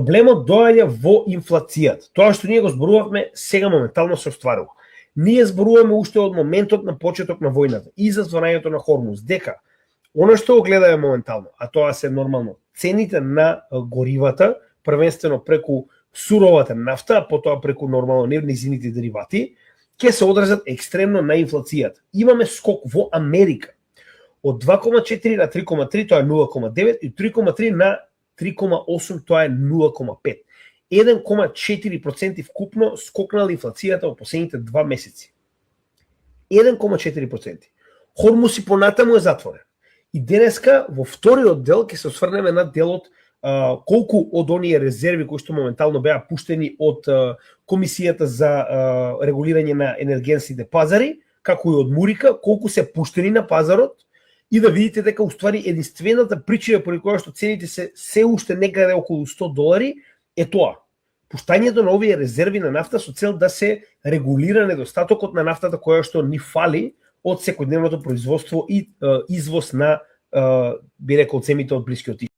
Проблемот доаѓа во инфлацијата. Тоа што ние го зборувавме сега моментално се остварува. Ние зборуваме уште од моментот на почеток на војната и затворањето на Хормуз, дека оно што го гледаме моментално, а тоа се нормално цените на горивата, првенствено преку суровата нафта, а потоа преку нормално низините деривати, ќе се одразат екстремно на инфлацијата. Имаме скок во Америка од 2,4 на 3,3, тоа е 0,9, и 3,3 на 3,8, тоа е 0,5. 1,4% вкупно скокнала инфлацијата во последните 2 месеци. 1,4%. Хормуз и понатаму е затворен. И денеска во вториот дел ќе се осврнеме на делот колку од оние резерви кои што моментално беа пуштени од Комисијата за регулирање на енергенсите пазари, како и од Мурика, колку се пуштени на пазарот, и да видите дека уствари единствената причина поради која што цените се уште некаде околу $100 е тоа. Пуштањето на овие резерви на нафта со цел да се регулира недостатокот на нафтата која што ни фали од секојдневното производство и извоз на, би рекол, земите од Блискиот Исток.